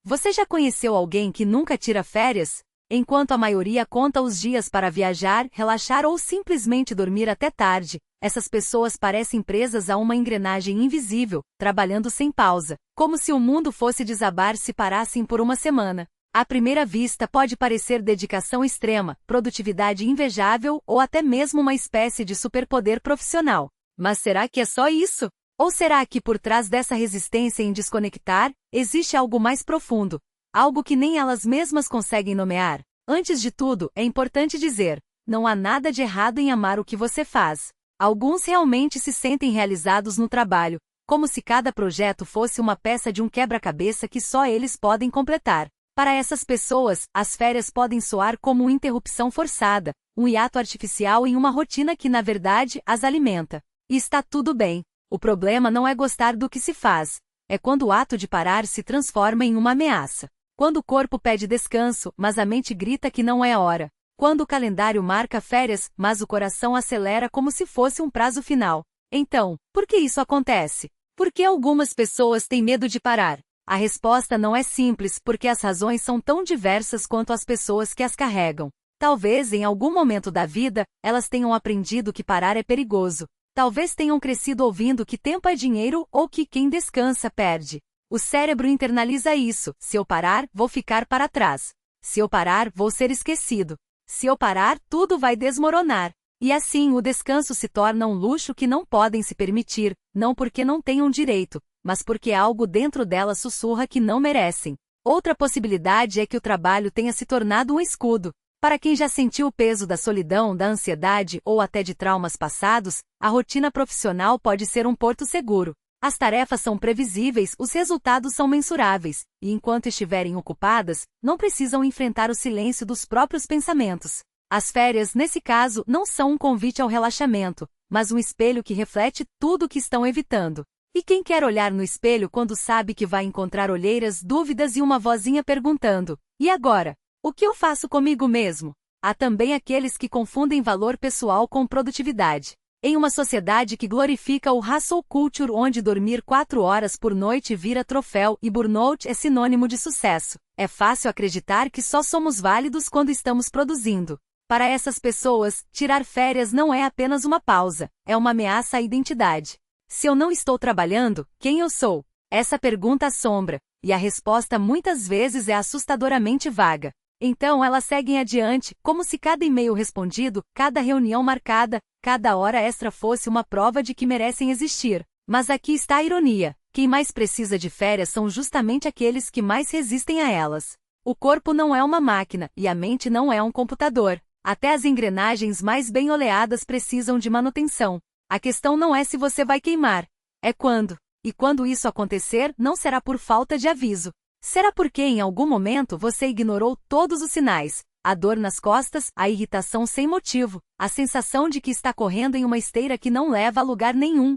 Você já conheceu alguém que nunca tira férias? Enquanto a maioria conta os dias para viajar, relaxar ou simplesmente dormir até tarde, essas pessoas parecem presas a uma engrenagem invisível, trabalhando sem pausa, como se o mundo fosse desabar se parassem por uma semana. À primeira vista pode parecer dedicação extrema, produtividade invejável ou até mesmo uma espécie de superpoder profissional. Mas será que é só isso? Ou será que por trás dessa resistência em desconectar, existe algo mais profundo? Algo que nem elas mesmas conseguem nomear? Antes de tudo, é importante dizer, não há nada de errado em amar o que você faz. Alguns realmente se sentem realizados no trabalho, como se cada projeto fosse uma peça de um quebra-cabeça que só eles podem completar. Para essas pessoas, as férias podem soar como uma interrupção forçada, um hiato artificial em uma rotina que na verdade as alimenta. E está tudo bem. O problema não é gostar do que se faz. É quando o ato de parar se transforma em uma ameaça. Quando o corpo pede descanso, mas a mente grita que não é hora. Quando o calendário marca férias, mas o coração acelera como se fosse um prazo final. Então, por que isso acontece? Por que algumas pessoas têm medo de parar? A resposta não é simples porque as razões são tão diversas quanto as pessoas que as carregam. Talvez em algum momento da vida, elas tenham aprendido que parar é perigoso. Talvez tenham crescido ouvindo que tempo é dinheiro ou que quem descansa perde. O cérebro internaliza isso: se eu parar, vou ficar para trás. Se eu parar, vou ser esquecido. Se eu parar, tudo vai desmoronar. E assim o descanso se torna um luxo que não podem se permitir, não porque não tenham direito, mas porque algo dentro delas sussurra que não merecem. Outra possibilidade é que o trabalho tenha se tornado um escudo. Para quem já sentiu o peso da solidão, da ansiedade ou até de traumas passados, a rotina profissional pode ser um porto seguro. As tarefas são previsíveis, os resultados são mensuráveis, e enquanto estiverem ocupadas, não precisam enfrentar o silêncio dos próprios pensamentos. As férias, nesse caso, não são um convite ao relaxamento, mas um espelho que reflete tudo o que estão evitando. E quem quer olhar no espelho quando sabe que vai encontrar olheiras, dúvidas e uma vozinha perguntando: e agora? O que eu faço comigo mesmo? Há também aqueles que confundem valor pessoal com produtividade. Em uma sociedade que glorifica o hustle culture, onde dormir 4 horas por noite vira troféu e burnout é sinônimo de sucesso, é fácil acreditar que só somos válidos quando estamos produzindo. Para essas pessoas, tirar férias não é apenas uma pausa, é uma ameaça à identidade. Se eu não estou trabalhando, quem eu sou? Essa pergunta assombra, e a resposta muitas vezes é assustadoramente vaga. Então elas seguem adiante, como se cada e-mail respondido, cada reunião marcada, cada hora extra fosse uma prova de que merecem existir. Mas aqui está a ironia: quem mais precisa de férias são justamente aqueles que mais resistem a elas. O corpo não é uma máquina, e a mente não é um computador. Até as engrenagens mais bem oleadas precisam de manutenção. A questão não é se você vai queimar, é quando. E quando isso acontecer, não será por falta de aviso. Será porque em algum momento você ignorou todos os sinais: a dor nas costas, a irritação sem motivo, a sensação de que está correndo em uma esteira que não leva a lugar nenhum.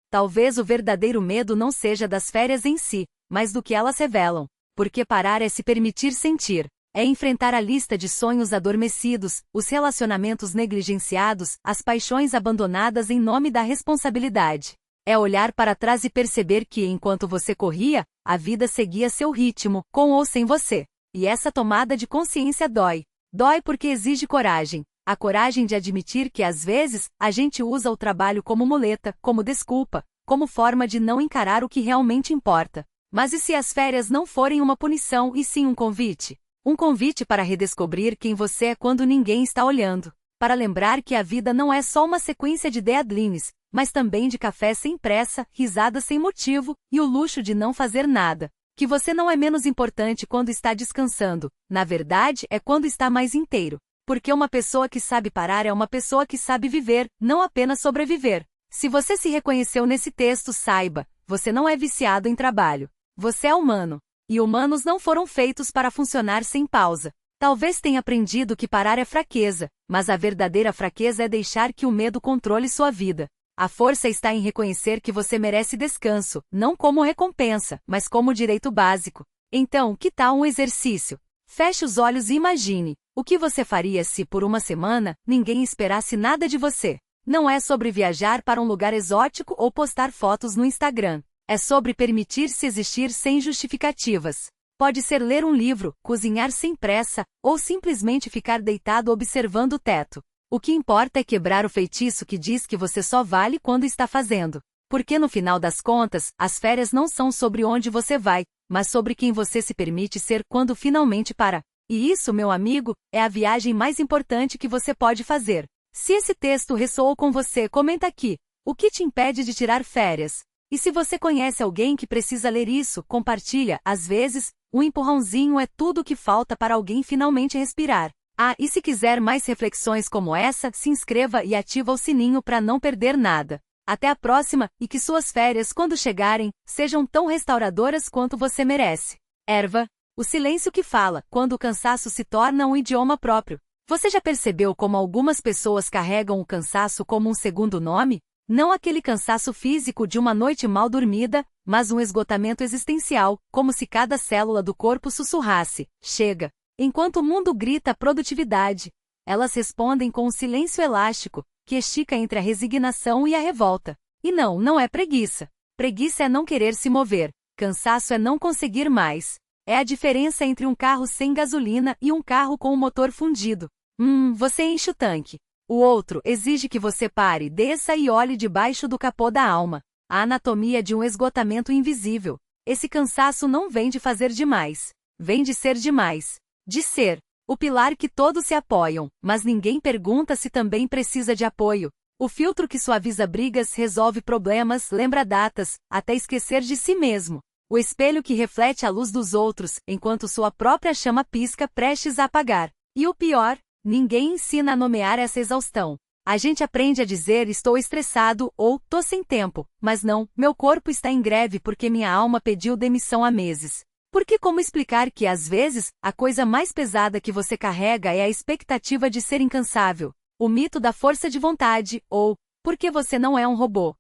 Talvez o verdadeiro medo não seja das férias em si, mas do que elas revelam. Porque parar é se permitir sentir. É enfrentar a lista de sonhos adormecidos, os relacionamentos negligenciados, as paixões abandonadas em nome da responsabilidade. É olhar para trás e perceber que, enquanto você corria, a vida seguia seu ritmo, com ou sem você. E essa tomada de consciência dói. Dói porque exige coragem. A coragem de admitir que, às vezes, a gente usa o trabalho como muleta, como desculpa, como forma de não encarar o que realmente importa. Mas e se as férias não forem uma punição e sim um convite? Um convite para redescobrir quem você é quando ninguém está olhando. Para lembrar que a vida não é só uma sequência de deadlines, mas também de café sem pressa, risadas sem motivo, e o luxo de não fazer nada. Que você não é menos importante quando está descansando, na verdade é quando está mais inteiro. Porque uma pessoa que sabe parar é uma pessoa que sabe viver, não apenas sobreviver. Se você se reconheceu nesse texto, saiba, você não é viciado em trabalho. Você é humano. E humanos não foram feitos para funcionar sem pausa. Talvez tenha aprendido que parar é fraqueza, mas a verdadeira fraqueza é deixar que o medo controle sua vida. A força está em reconhecer que você merece descanso, não como recompensa, mas como direito básico. Então, que tal um exercício? Feche os olhos e imagine: o que você faria se, por uma semana, ninguém esperasse nada de você? Não é sobre viajar para um lugar exótico ou postar fotos no Instagram. É sobre permitir-se existir sem justificativas. Pode ser ler um livro, cozinhar sem pressa, ou simplesmente ficar deitado observando o teto. O que importa é quebrar o feitiço que diz que você só vale quando está fazendo. Porque no final das contas, as férias não são sobre onde você vai, mas sobre quem você se permite ser quando finalmente para. E isso, meu amigo, é a viagem mais importante que você pode fazer. Se esse texto ressoou com você, comenta aqui. O que te impede de tirar férias? E se você conhece alguém que precisa ler isso, compartilha. Às vezes, um empurrãozinho é tudo o que falta para alguém finalmente respirar. Ah, e se quiser mais reflexões como essa, se inscreva e ativa o sininho para não perder nada. Até a próxima, e que suas férias, quando chegarem, sejam tão restauradoras quanto você merece. Erva, o silêncio que fala, quando o cansaço se torna um idioma próprio. Você já percebeu como algumas pessoas carregam o cansaço como um segundo nome? Não aquele cansaço físico de uma noite mal dormida, mas um esgotamento existencial, como se cada célula do corpo sussurrasse: chega. Enquanto o mundo grita produtividade, elas respondem com um silêncio elástico, que estica entre a resignação e a revolta. E não é preguiça. Preguiça é não querer se mover. Cansaço é não conseguir mais. É a diferença entre um carro sem gasolina e um carro com o motor fundido. Você enche o tanque. O outro exige que você pare, desça e olhe debaixo do capô da alma. A anatomia de um esgotamento invisível. Esse cansaço não vem de fazer demais. Vem de ser demais. De ser. O pilar que todos se apoiam, mas ninguém pergunta se também precisa de apoio. O filtro que suaviza brigas, resolve problemas, lembra datas, até esquecer de si mesmo. O espelho que reflete a luz dos outros, enquanto sua própria chama pisca prestes a apagar. E o pior, ninguém ensina a nomear essa exaustão. A gente aprende a dizer estou estressado ou tô sem tempo, mas não, meu corpo está em greve porque minha alma pediu demissão há meses. Porque como explicar que, às vezes, a coisa mais pesada que você carrega é a expectativa de ser incansável, o mito da força de vontade, ou, porque você não é um robô.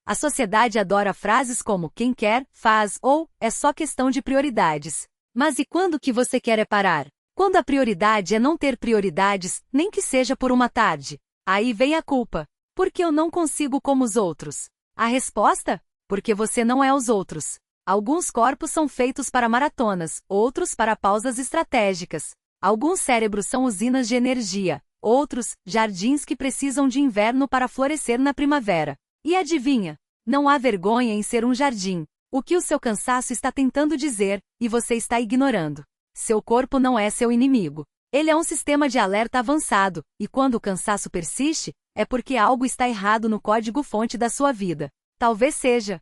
A sociedade adora frases como quem quer, faz, ou, é só questão de prioridades. Mas e quando que você quer é parar? Quando a prioridade é não ter prioridades, nem que seja por uma tarde. Aí vem a culpa. Por que eu não consigo como os outros? A resposta? Porque você não é os outros. Alguns corpos são feitos para maratonas, outros para pausas estratégicas. Alguns cérebros são usinas de energia, outros, jardins que precisam de inverno para florescer na primavera. E adivinha? Não há vergonha em ser um jardim. O que o seu cansaço está tentando dizer, e você está ignorando. Seu corpo não é seu inimigo. Ele é um sistema de alerta avançado, e quando o cansaço persiste, é porque algo está errado no código-fonte da sua vida. Talvez seja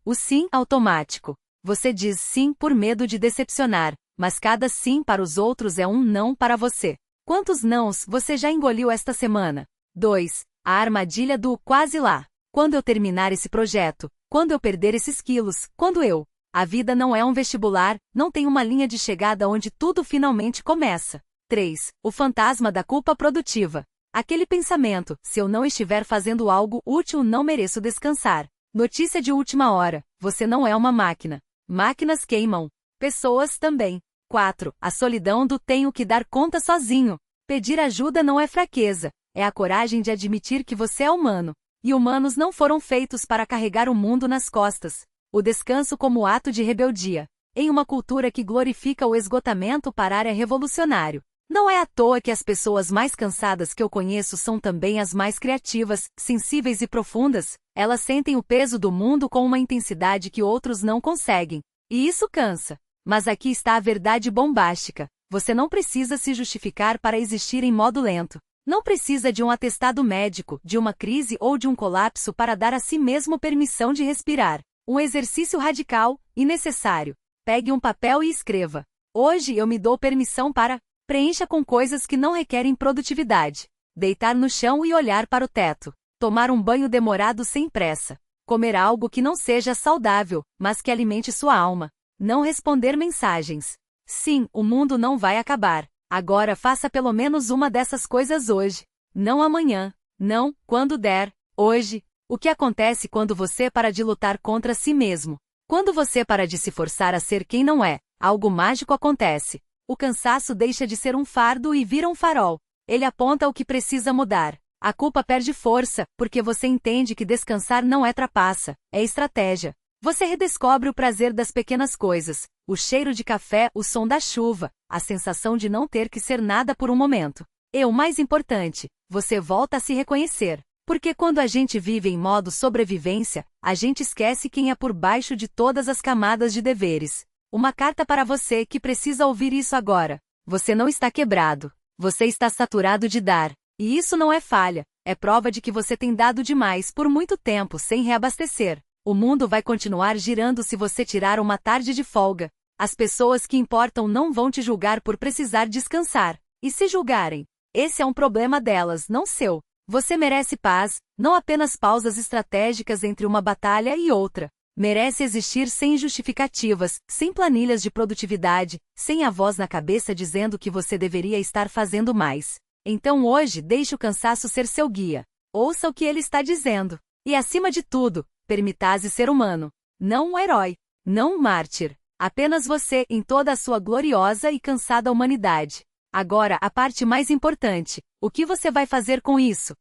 o sim automático. Você diz sim por medo de decepcionar, mas cada sim para os outros é um não para você. Quantos nãos você já engoliu esta semana? 2. A armadilha do quase lá. Quando eu terminar esse projeto? Quando eu perder esses quilos? Quando eu? A vida não é um vestibular, não tem uma linha de chegada onde tudo finalmente começa. 3. O fantasma da culpa produtiva. Aquele pensamento: se eu não estiver fazendo algo útil, não mereço descansar. Notícia de última hora: você não é uma máquina. Máquinas queimam. Pessoas também. 4. A solidão do tenho que dar conta sozinho. Pedir ajuda não é fraqueza, é a coragem de admitir que você é humano. E humanos não foram feitos para carregar o mundo nas costas. O descanso como ato de rebeldia. Em uma cultura que glorifica o esgotamento, parar é revolucionário. Não é à toa que as pessoas mais cansadas que eu conheço são também as mais criativas, sensíveis e profundas. Elas sentem o peso do mundo com uma intensidade que outros não conseguem. E isso cansa. Mas aqui está a verdade bombástica. Você não precisa se justificar para existir em modo lento. Não precisa de um atestado médico, de uma crise ou de um colapso para dar a si mesmo permissão de respirar. Um exercício radical e necessário. Pegue um papel e escreva: hoje eu me dou permissão para... Preencha com coisas que não requerem produtividade. Deitar no chão e olhar para o teto. Tomar um banho demorado sem pressa. Comer algo que não seja saudável, mas que alimente sua alma. Não responder mensagens. Sim, o mundo não vai acabar. Agora faça pelo menos uma dessas coisas hoje. Não amanhã. Não, quando der. Hoje. O que acontece quando você para de lutar contra si mesmo? Quando você para de se forçar a ser quem não é, algo mágico acontece. O cansaço deixa de ser um fardo e vira um farol. Ele aponta o que precisa mudar. A culpa perde força, porque você entende que descansar não é trapaça, é estratégia. Você redescobre o prazer das pequenas coisas, o cheiro de café, o som da chuva, a sensação de não ter que ser nada por um momento. E o mais importante, você volta a se reconhecer. Porque quando a gente vive em modo sobrevivência, a gente esquece quem é por baixo de todas as camadas de deveres. Uma carta para você que precisa ouvir isso agora. Você não está quebrado. Você está saturado de dar. E isso não é falha, é prova de que você tem dado demais por muito tempo sem reabastecer. O mundo vai continuar girando se você tirar uma tarde de folga. As pessoas que importam não vão te julgar por precisar descansar. E se julgarem, esse é um problema delas, não seu. Você merece paz, não apenas pausas estratégicas entre uma batalha e outra. Merece existir sem justificativas, sem planilhas de produtividade, sem a voz na cabeça dizendo que você deveria estar fazendo mais. Então hoje deixe o cansaço ser seu guia. Ouça o que ele está dizendo. E acima de tudo, permita-se ser humano. Não um herói. Não um mártir. Apenas você em toda a sua gloriosa e cansada humanidade. Agora a parte mais importante. O que você vai fazer com isso?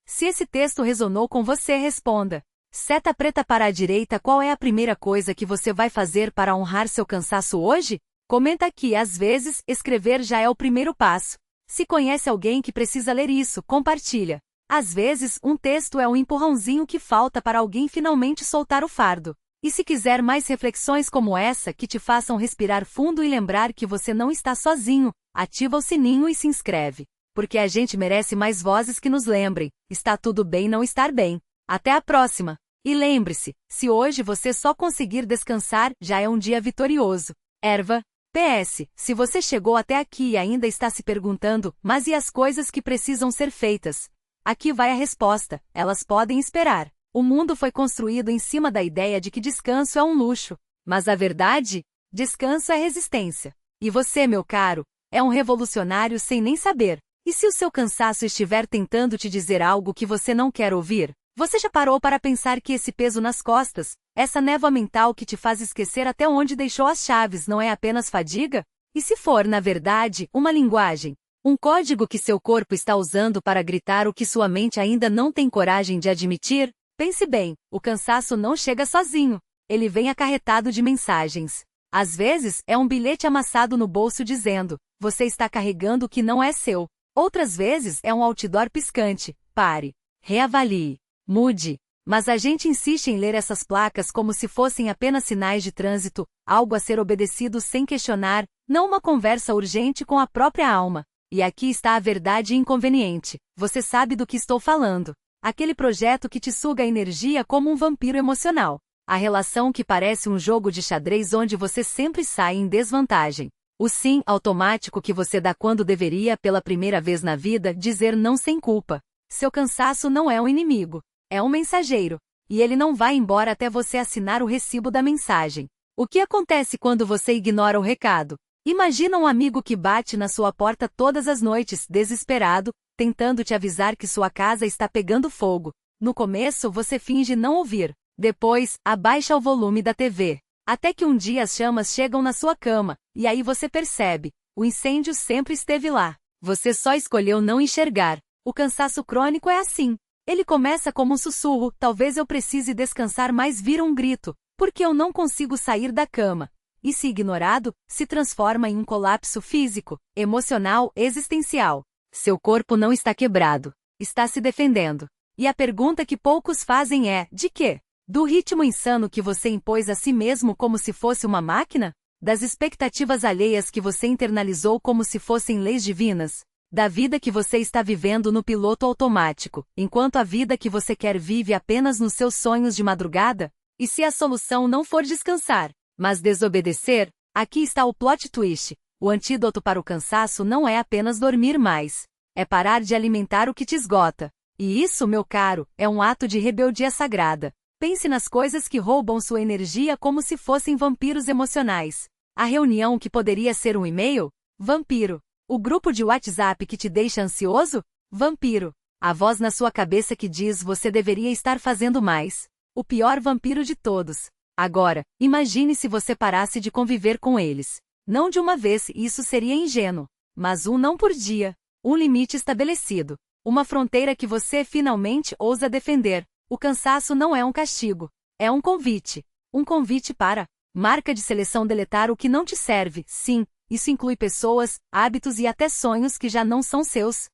Se esse texto resonou com você, responda. Seta preta para a direita. Qual é a primeira coisa que você vai fazer para honrar seu cansaço hoje? Comenta aqui. Às vezes, escrever já é o primeiro passo. Se conhece alguém que precisa ler isso, compartilha. Às vezes, um texto é um empurrãozinho que falta para alguém finalmente soltar o fardo. E se quiser mais reflexões como essa que te façam respirar fundo e lembrar que você não está sozinho, ativa o sininho e se inscreve. Porque a gente merece mais vozes que nos lembrem. Está tudo bem não estar bem. Até a próxima. E lembre-se, se hoje você só conseguir descansar, já é um dia vitorioso. Erva. PS, se você chegou até aqui e ainda está se perguntando, mas e as coisas que precisam ser feitas? Aqui vai a resposta, elas podem esperar. O mundo foi construído em cima da ideia de que descanso é um luxo. Mas a verdade? Descanso é resistência. E você, meu caro, é um revolucionário sem nem saber. E se o seu cansaço estiver tentando te dizer algo que você não quer ouvir? Você já parou para pensar que esse peso nas costas, essa névoa mental que te faz esquecer até onde deixou as chaves, não é apenas fadiga? E se for, na verdade, uma linguagem? Um código que seu corpo está usando para gritar o que sua mente ainda não tem coragem de admitir? Pense bem, o cansaço não chega sozinho. Ele vem acarretado de mensagens. Às vezes, é um bilhete amassado no bolso dizendo, você está carregando o que não é seu. Outras vezes, é um outdoor piscante, pare, reavalie, mude. Mas a gente insiste em ler essas placas como se fossem apenas sinais de trânsito, algo a ser obedecido sem questionar, não uma conversa urgente com a própria alma. E aqui está a verdade inconveniente. Você sabe do que estou falando. Aquele projeto que te suga a energia como um vampiro emocional. A relação que parece um jogo de xadrez onde você sempre sai em desvantagem. O sim automático que você dá quando deveria, pela primeira vez na vida, dizer não sem culpa. Seu cansaço não é um inimigo. É um mensageiro. E ele não vai embora até você assinar o recibo da mensagem. O que acontece quando você ignora o recado? Imagina um amigo que bate na sua porta todas as noites, desesperado, tentando te avisar que sua casa está pegando fogo. No começo você finge não ouvir. Depois, abaixa o volume da TV. Até que um dia as chamas chegam na sua cama, e aí você percebe. O incêndio sempre esteve lá. Você só escolheu não enxergar. O cansaço crônico é assim. Ele começa como um sussurro, talvez eu precise descansar, mas vira um grito, porque eu não consigo sair da cama. E se ignorado, se transforma em um colapso físico, emocional, existencial. Seu corpo não está quebrado. Está se defendendo. E a pergunta que poucos fazem é, de quê? Do ritmo insano que você impôs a si mesmo como se fosse uma máquina? Das expectativas alheias que você internalizou como se fossem leis divinas? Da vida que você está vivendo no piloto automático, enquanto a vida que você quer vive apenas nos seus sonhos de madrugada? E se a solução não for descansar, mas desobedecer? Aqui está o plot twist. O antídoto para o cansaço não é apenas dormir mais. É parar de alimentar o que te esgota. E isso, meu caro, é um ato de rebeldia sagrada. Pense nas coisas que roubam sua energia como se fossem vampiros emocionais. A reunião que poderia ser um e-mail? Vampiro. O grupo de WhatsApp que te deixa ansioso? Vampiro. A voz na sua cabeça que diz você deveria estar fazendo mais. O pior vampiro de todos. Agora, imagine se você parasse de conviver com eles. Não de uma vez, isso seria ingênuo. Mas um não por dia. Um limite estabelecido. Uma fronteira que você finalmente ousa defender. O cansaço não é um castigo. É um convite. Um convite para marca de seleção deletar o que não te serve. Sim, isso inclui pessoas, hábitos e até sonhos que já não são seus.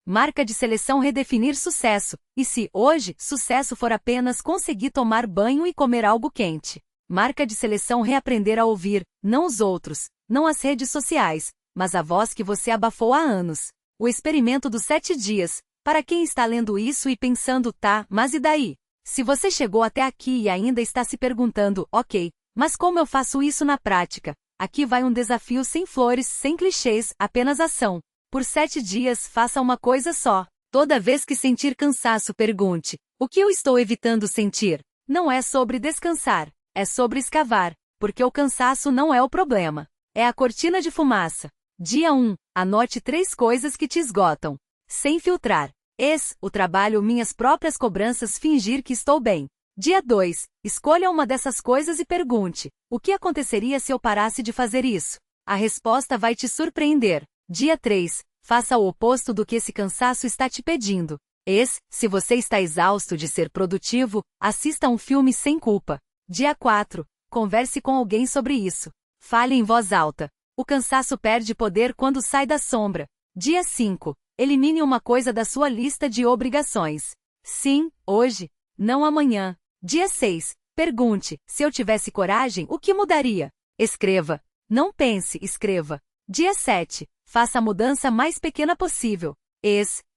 Marca de seleção redefinir sucesso. E se, hoje, sucesso for apenas conseguir tomar banho e comer algo quente? Marca de seleção reaprender a ouvir, não os outros, não as redes sociais, mas a voz que você abafou há anos. O experimento dos 7 dias. Para quem está lendo isso e pensando, tá, mas e daí? Se você chegou até aqui e ainda está se perguntando, ok, mas como eu faço isso na prática? Aqui vai um desafio sem flores, sem clichês, apenas ação. Por 7 dias, faça uma coisa só. Toda vez que sentir cansaço, pergunte: o que eu estou evitando sentir? Não é sobre descansar, é sobre escavar, porque o cansaço não é o problema. É a cortina de fumaça. Dia 1. Anote 3 coisas que te esgotam. Sem filtrar. O trabalho, minhas próprias cobranças, fingir que estou bem. Dia 2. Escolha uma dessas coisas e pergunte: o que aconteceria se eu parasse de fazer isso? A resposta vai te surpreender. Dia 3. Faça o oposto do que esse cansaço está te pedindo. Se você está exausto de ser produtivo, assista um filme sem culpa. Dia 4. Converse com alguém sobre isso. Fale em voz alta. O cansaço perde poder quando sai da sombra. Dia 5. Elimine uma coisa da sua lista de obrigações. Sim, hoje, não amanhã. Dia 6. Pergunte: se eu tivesse coragem, o que mudaria? Escreva. Não pense, escreva. Dia 7. Faça a mudança mais pequena possível.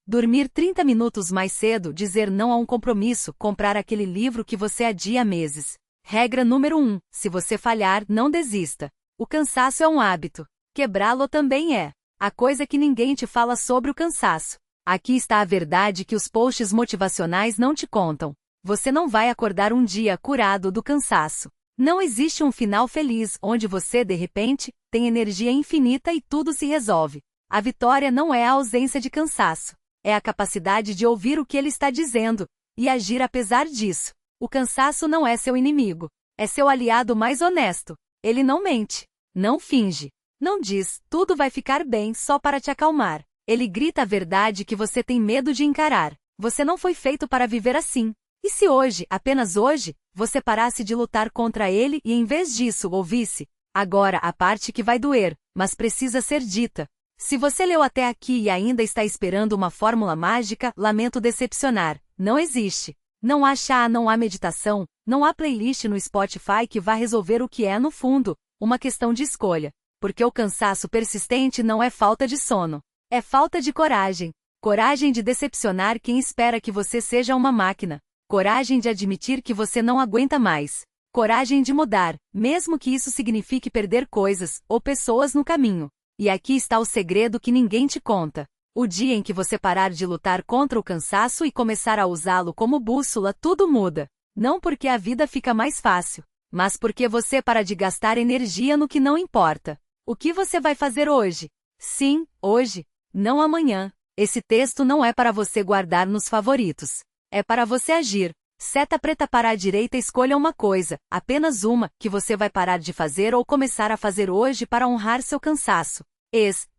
Dormir 30 minutos mais cedo, dizer não a um compromisso, comprar aquele livro que você adia há meses. Regra número 1. Se você falhar, não desista. O cansaço é um hábito. Quebrá-lo também é. A coisa que ninguém te fala sobre o cansaço. Aqui está a verdade que os posts motivacionais não te contam. Você não vai acordar um dia curado do cansaço. Não existe um final feliz onde você, de repente, tem energia infinita e tudo se resolve. A vitória não é a ausência de cansaço. É a capacidade de ouvir o que ele está dizendo e agir apesar disso. O cansaço não é seu inimigo. É seu aliado mais honesto. Ele não mente. Não finge. Não diz: tudo vai ficar bem só para te acalmar. Ele grita a verdade que você tem medo de encarar. Você não foi feito para viver assim. E se hoje, apenas hoje, você parasse de lutar contra ele e em vez disso ouvisse: agora a parte que vai doer, mas precisa ser dita. Se você leu até aqui e ainda está esperando uma fórmula mágica, lamento decepcionar. Não existe. Não há chá, não há meditação, não há playlist no Spotify que vá resolver o que é, no fundo, uma questão de escolha. Porque o cansaço persistente não é falta de sono. É falta de coragem. Coragem de decepcionar quem espera que você seja uma máquina. Coragem de admitir que você não aguenta mais. Coragem de mudar, mesmo que isso signifique perder coisas ou pessoas no caminho. E aqui está o segredo que ninguém te conta. O dia em que você parar de lutar contra o cansaço e começar a usá-lo como bússola, tudo muda. Não porque a vida fica mais fácil, mas porque você para de gastar energia no que não importa. O que você vai fazer hoje? Sim, hoje, não amanhã. Esse texto não é para você guardar nos favoritos. É para você agir. Seta preta para a direita, escolha uma coisa, apenas uma, que você vai parar de fazer ou começar a fazer hoje para honrar seu cansaço.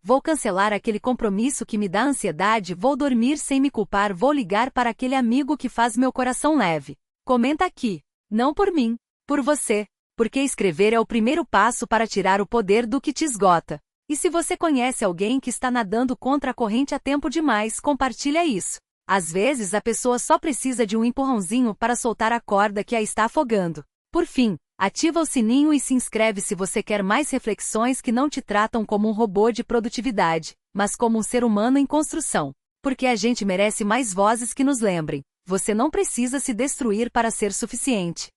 Vou cancelar aquele compromisso que me dá ansiedade, vou dormir sem me culpar, vou ligar para aquele amigo que faz meu coração leve. Comenta aqui. Não por mim, por você. Porque escrever é o primeiro passo para tirar o poder do que te esgota. E se você conhece alguém que está nadando contra a corrente há tempo demais, compartilha isso. Às vezes a pessoa só precisa de um empurrãozinho para soltar a corda que a está afogando. Por fim, ativa o sininho e se inscreve se você quer mais reflexões que não te tratam como um robô de produtividade, mas como um ser humano em construção. Porque a gente merece mais vozes que nos lembrem: você não precisa se destruir para ser suficiente.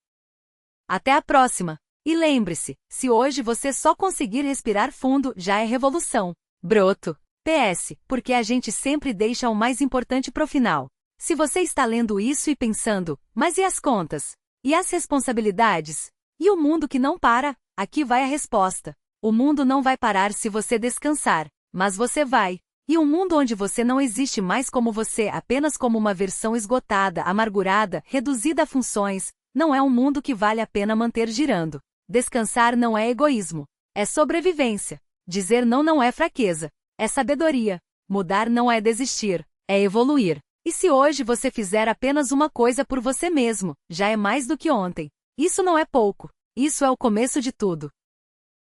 Até a próxima! E lembre-se, se hoje você só conseguir respirar fundo, já é revolução. Broto. PS, porque a gente sempre deixa o mais importante pro final. Se você está lendo isso e pensando: mas e as contas? E as responsabilidades? E o mundo que não para? Aqui vai a resposta. O mundo não vai parar se você descansar, mas você vai. E um mundo onde você não existe mais como você, apenas como uma versão esgotada, amargurada, reduzida a funções, não é um mundo que vale a pena manter girando. Descansar não é egoísmo. É sobrevivência. Dizer não não é fraqueza. É sabedoria. Mudar não é desistir. É evoluir. E se hoje você fizer apenas uma coisa por você mesmo, já é mais do que ontem. Isso não é pouco. Isso é o começo de tudo.